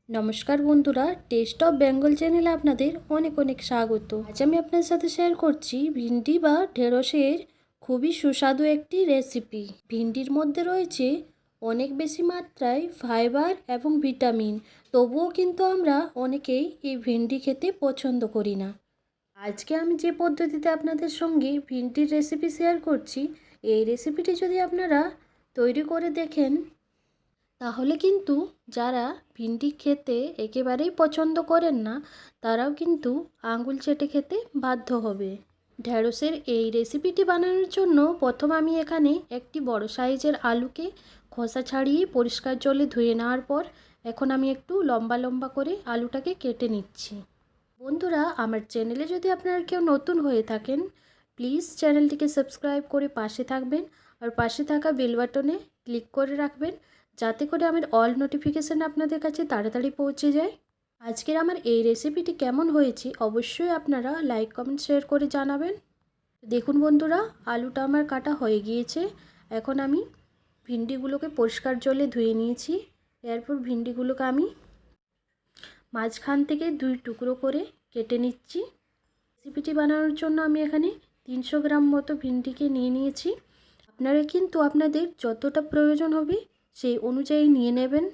নমস্কার বন্ধুরা, test of Bengal চ্যানেলে আপনাদের অনেক অনেক স্বাগত। আজ আমি আপনাদের সাথে শেয়ার করছি ভিন্ডি বা ঢেঁড়সের খুবই সুস্বাদু একটি রেসিপি। ভিন্ডির মধ্যে রয়েছে অনেক বেশি মাত্রায় ফাইবার এবং ভিটামিন, তবুও কিন্তু আমরা অনেকেই এই ভিন্ডি খেতে পছন্দ করি না। আজকে আমি যে পদ্ধতিতে আপনাদের সঙ্গে ভিন্ডির রেসিপি শেয়ার করছি, এই রেসিপিটি যদি আপনারা তৈরি করে দেখেন তাহলে কিন্তু যারা ভিন্ডি খেতে একেবারেই পছন্দ করেন না তারাও কিন্তু আঙুল চেটে খেতে বাধ্য হবে। ঢ্যাঁড়সের এই রেসিপিটি বানানোর জন্য প্রথম আমি এখানে একটি বড় সাইজের আলুকে খোসা ছাড়িয়ে পরিষ্কার জলে ধুয়ে নেওয়ার পর এখন আমি একটু লম্বা লম্বা করে আলুটাকে কেটে নিচ্ছি। বন্ধুরা, আমার চ্যানেলে যদি আপনারা কেউ নতুন হয়ে থাকেন প্লিজ চ্যানেলটিকে সাবস্ক্রাইব করে পাশে থাকবেন আর পাশে থাকা বেল বাটনে ক্লিক করে রাখবেন, যাতে করে আমার অল নোটিফিকেশান আপনাদের কাছে তাড়াতাড়ি পৌঁছে যায়। আজকের আমার এই রেসিপিটি কেমন হয়েছে অবশ্যই আপনারা লাইক কমেন্ট শেয়ার করে জানাবেন। দেখুন বন্ধুরা, আলুটা আমার কাটা হয়ে গিয়েছে। এখন আমি ভিন্ডিগুলোকে পরিষ্কার জলে ধুয়ে নিয়েছি। এরপর ভিন্ডিগুলোকে আমি মাঝখান থেকে দুই টুকরো করে কেটে নিচ্ছি। রেসিপিটি বানানোর জন্য আমি এখানে 300 গ্রাম মতো ভিন্ডিকে নিয়ে নিয়েছি। আপনারা কিন্তু আপনাদের যতটা প্রয়োজন হবে সেই অনুযায়ী নিয়ে নেবেন।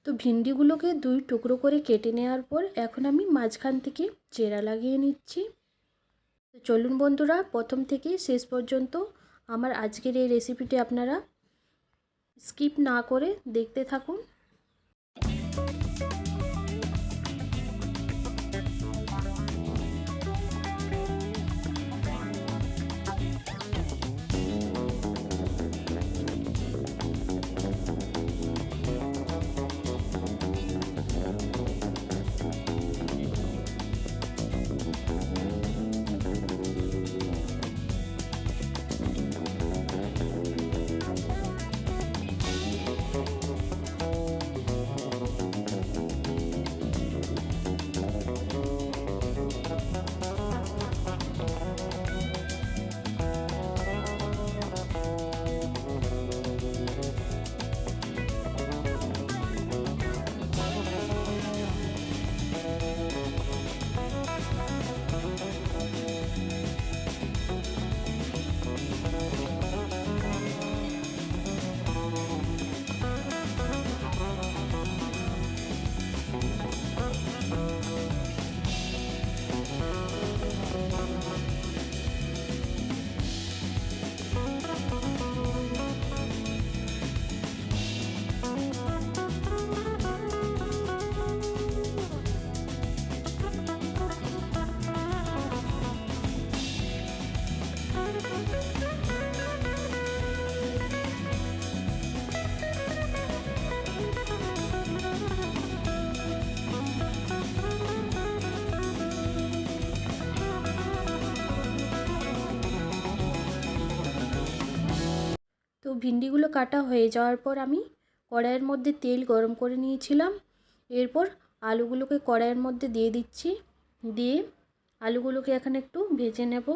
তো ভিন্ডিগুলোকে দুই টুকরো করে কেটে নেওয়ার পর এখন আমি মাঝখান থেকে চেরা লাগিয়ে নিচ্ছি। তো চলুন বন্ধুরা, প্রথম থেকে শেষ পর্যন্ত আমার আজকের এই রেসিপিটি আপনারা স্কিপ না করে দেখতে থাকুন। তো ভিন্ডিগুলো কাটা হয়ে যাওয়ার পর আমি কড়াইয়ের মধ্যে তেল গরম করে নিয়েছিলাম। এরপর আলুগুলোকে কড়াইয়ের মধ্যে দিয়ে দিচ্ছি। দিয়ে আলুগুলোকে এখন একটু ভেজে নেব।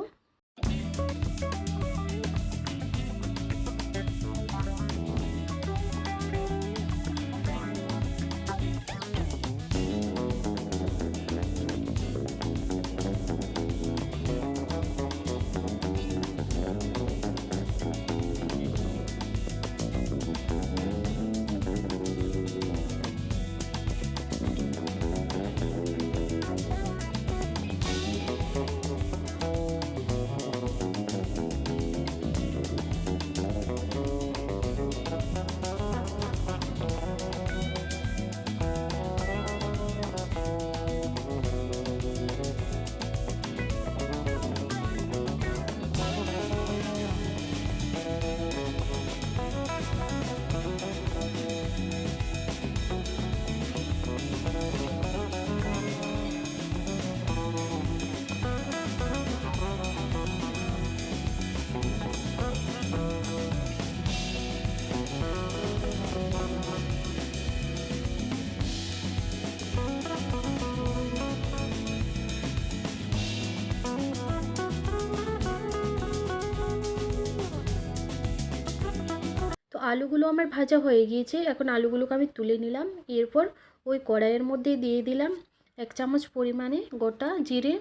তো আলুগুলো আমার ভাজা হয়ে গিয়েছে। এখন আলুগুলোকে আমি তুলে নিলাম। এরপর ওই কড়াইয়ের মধ্যে দিয়ে দিলাম 1 চামচ পরিমাণে গোটা জিরে।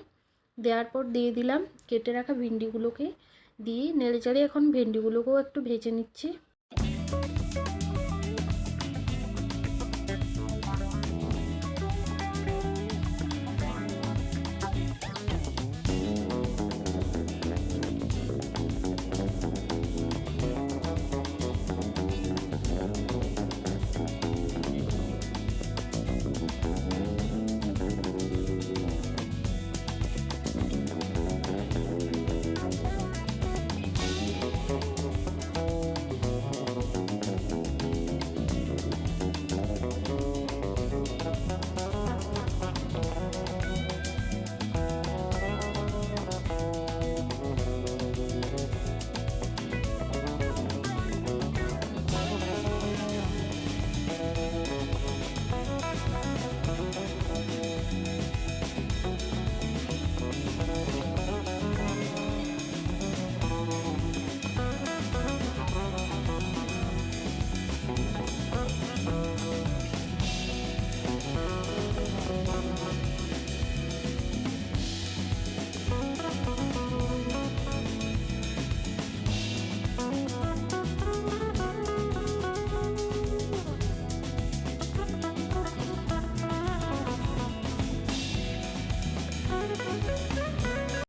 দেওয়ার পর দিয়ে দিলাম কেটে রাখা ভিন্ডিগুলোকে, দিয়ে নেড়েচেড়ে এখন ভিন্ডিগুলোকেও একটু ভেজে নিচ্ছি।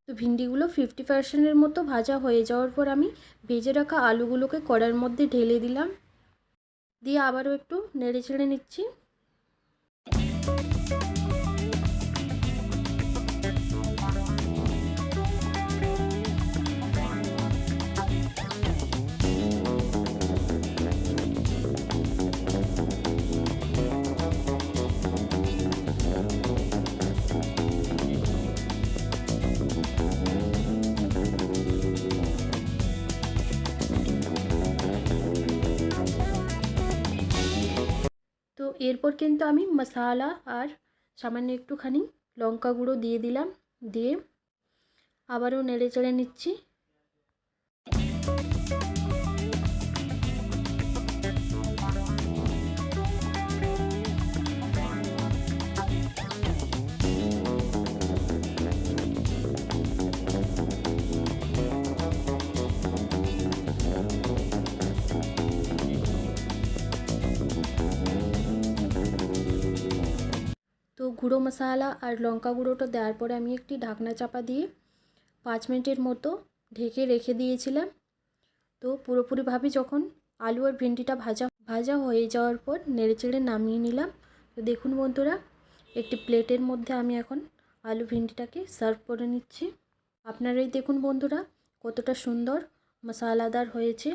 তো ভিন্ডিগুলো 50% মতো ভাজা হয়ে যাওয়ার পর আমি ভেজে রাখা আলুগুলোকে কড়াইয়ের মধ্যে ঢেলে দিলাম, দিয়ে আবারও একটু নেড়ে ছেড়ে নিচ্ছি। তো এরপর কিন্তু আমি মশলা আর সামান্য একটুখানি লঙ্কা গুঁড়ো দিয়ে দিলাম, দিয়ে আবারও নেড়ে চেড়ে নিচ্ছি। তো গুঁড়ো মশলা আর লঙ্কা গুঁড়োটা দেওয়ার পরে আমি একটি ঢাকনা চাপা দিয়ে 5 মিনিটের মতো ঢেকে রেখে দিয়েছিলাম। তো পুরোপুরিভাবে যখন আলু আর ভেন্ডিটা ভাজা হয়ে যাওয়ার পর নেড়েচেড়ে নামিয়ে নিলাম। তো দেখুন বন্ধুরা, একটি প্লেটের মধ্যে আমি এখন আলু ভেন্ডিটাকে সার্ভ করে নিচ্ছি। আপনারাই দেখুন বন্ধুরা কতটা সুন্দর মশলাদার হয়েছে।